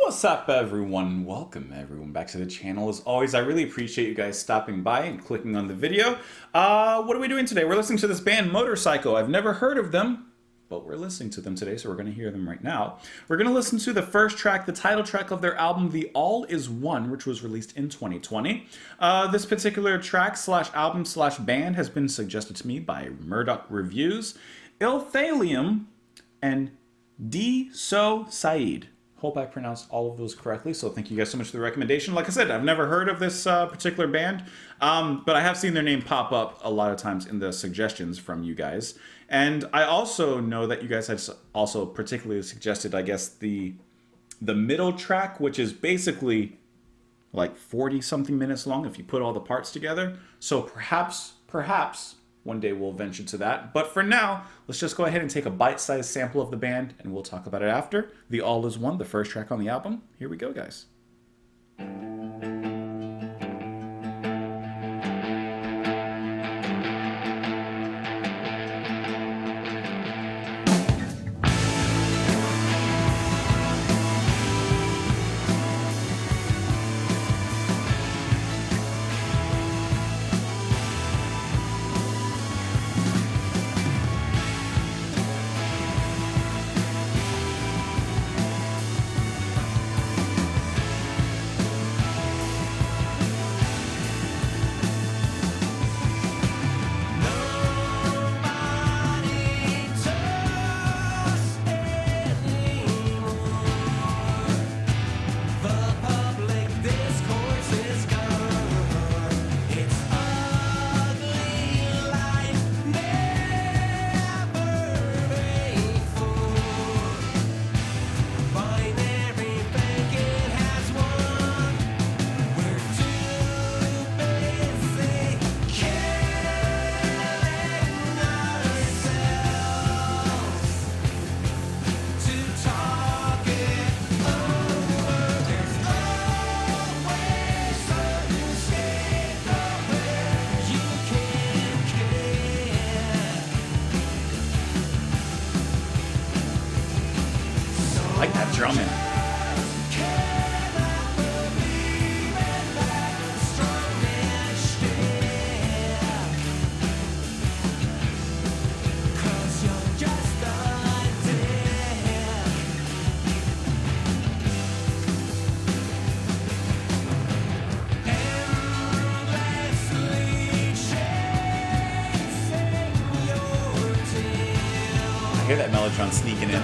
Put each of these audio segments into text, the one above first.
What's up, everyone? Welcome everyone back to the channel. As always, I really appreciate you guys stopping by and clicking on the video. What are we doing today? We're listening to this band Motorpsycho. I've never heard of them, but we're listening to them today, so we're going to hear them right now. We're going to listen to the first track, the title track of their album, The All Is One, which was released in 2020. This particular track / album / band has been suggested to me by Murdoch Reviews, Ilthalium, and D. So Said. Hope I pronounced all of those correctly, so thank you guys so much for the recommendation. Like I said, I've never heard of this particular band, but I have seen their name pop up a lot of times in the suggestions from you guys. And I also know that you guys had also particularly suggested, I guess, the middle track, which is basically like 40-something minutes long if you put all the parts together. So perhaps one day we'll venture to that. But for now, let's just go ahead and take a bite-sized sample of the band, and we'll talk about it after. The All Is One, the first track on the album. Here we go, guys. I like that drumming. I hear that mellotron sneaking in.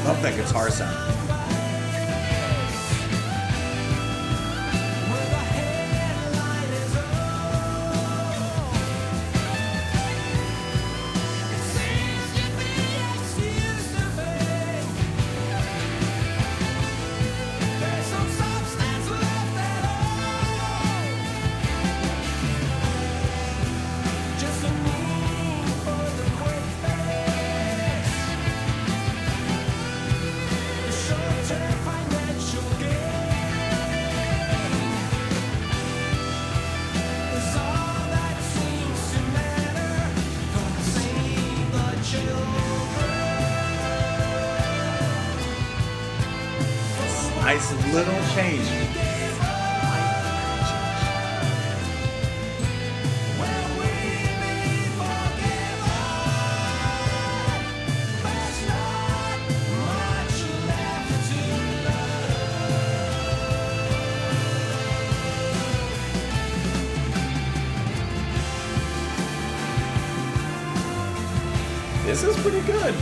Love that guitar sound. Nice little change. This is pretty good.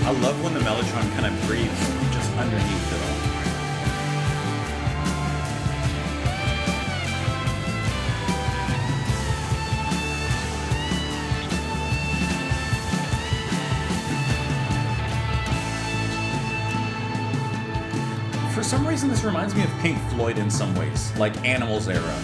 I love when the Mellotron kind of breathes just underneath it all. For some reason, this reminds me of Pink Floyd in some ways, like Animals era.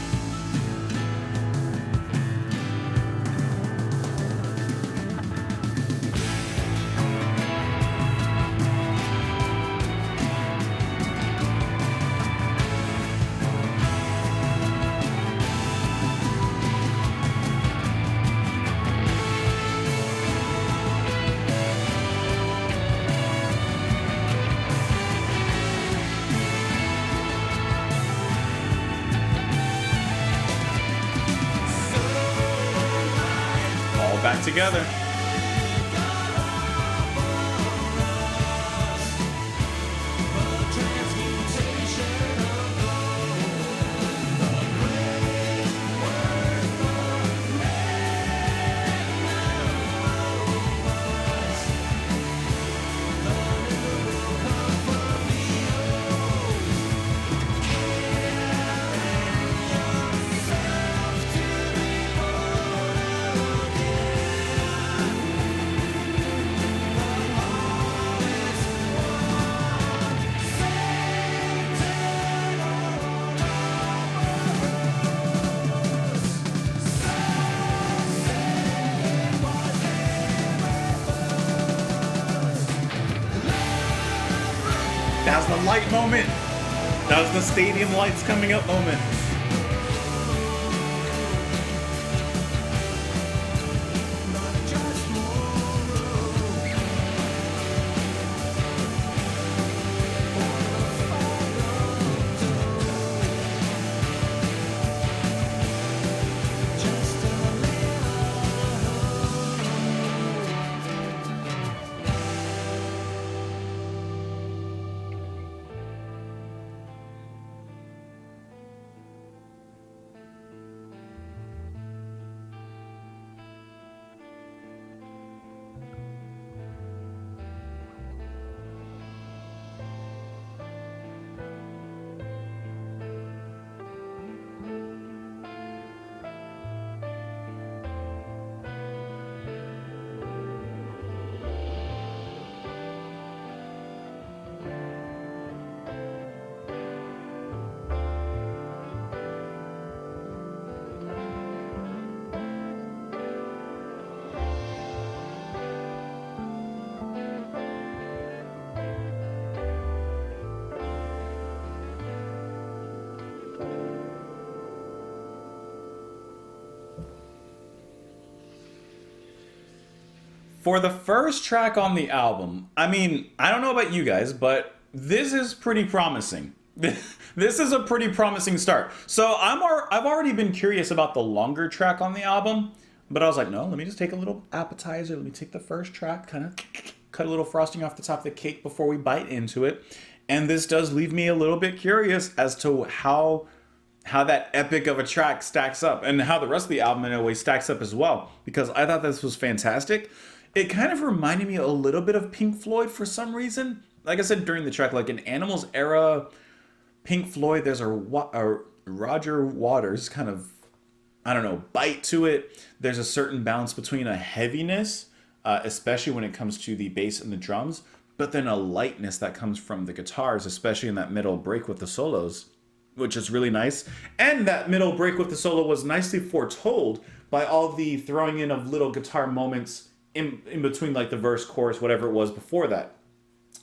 Back together. That was the light moment. That was the stadium lights coming up moment. For the first track on the album, I mean, I don't know about you guys, but this is pretty promising. This is a pretty promising start. So I've already been curious about the longer track on the album, but I was like, no, let me just take a little appetizer. Let me take the first track, kind of cut a little frosting off the top of the cake before we bite into it. And this does leave me a little bit curious as to how that epic of a track stacks up, and how the rest of the album in a way stacks up as well, because I thought this was fantastic. It kind of reminded me a little bit of Pink Floyd for some reason. Like I said during the track, like in Animals era Pink Floyd, there's a Roger Waters kind of, I don't know, bite to it. There's a certain balance between a heaviness, especially when it comes to the bass and the drums, but then a lightness that comes from the guitars, especially in that middle break with the solos, which is really nice. And that middle break with the solo was nicely foretold by all the throwing in of little guitar moments in between, like the verse, chorus, whatever it was before that.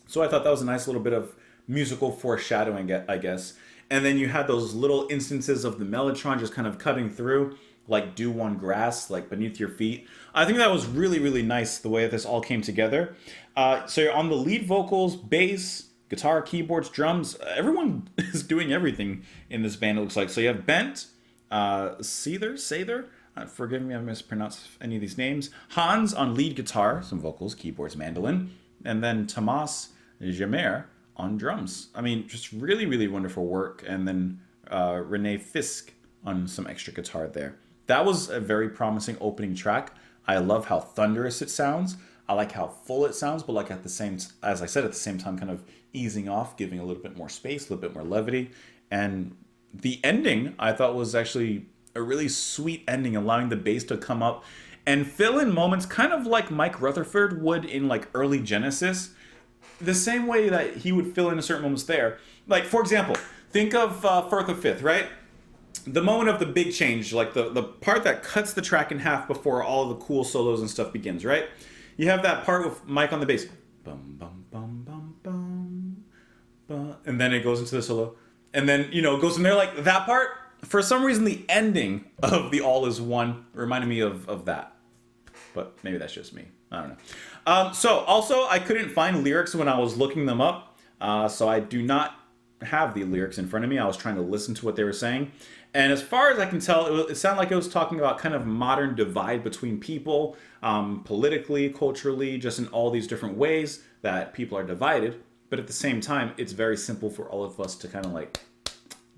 So I thought that was a nice little bit of musical foreshadowing, I guess. And then you had those little instances of the mellotron just kind of cutting through, like Dew on Grass, like beneath your feet. I think that was really, really nice, the way that this all came together. So you're on the lead vocals, bass, guitar, keyboards, drums. Everyone is doing everything in this band, it looks like. So you have Bent, Sather, forgive me if I mispronounce any of these names. Hans on lead guitar, some vocals, keyboards, mandolin. And then Tomas Jamer on drums. I mean, just really, really wonderful work. And then Renee Fisk on some extra guitar there. That was a very promising opening track. I love how thunderous it sounds. I like how full it sounds, but like at the same, as I said, at the same time, kind of easing off, giving a little bit more space, a little bit more levity. And the ending, I thought, was actually a really sweet ending, allowing the bass to come up and fill in moments kind of like Mike Rutherford would in like early Genesis. The same way that he would fill in certain moments there. Like, for example, think of Fourth or Fifth, right? The moment of the big change, like the part that cuts the track in half before all the cool solos and stuff begins, right? You have that part with Mike on the bass. Bum, bum, bum, bum, bum, bum, and then it goes into the solo. And then, you know, it goes in there like that part. For some reason, the ending of the All Is One reminded me of that. But maybe that's just me. I don't know. So, also, I couldn't find lyrics when I was looking them up. So I do not have the lyrics in front of me. I was trying to listen to what they were saying. And as far as I can tell, it sounded like it was talking about kind of modern divide between people, politically, culturally, just in all these different ways that people are divided. But at the same time, it's very simple for all of us to kind of like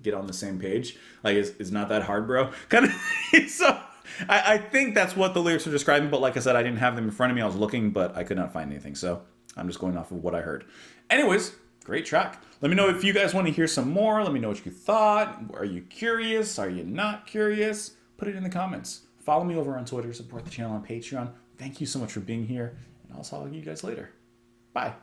get on the same page. Like, it's not that hard, bro. Kind of. So I think that's what the lyrics are describing. But like I said, I didn't have them in front of me. I was looking, but I could not find anything. So I'm just going off of what I heard. Anyways, great track. Let me know if you guys want to hear some more. Let me know what you thought. Are you curious? Are you not curious? Put it in the comments. Follow me over on Twitter. Support the channel on Patreon. Thank you so much for being here. And I'll talk to you guys later. Bye.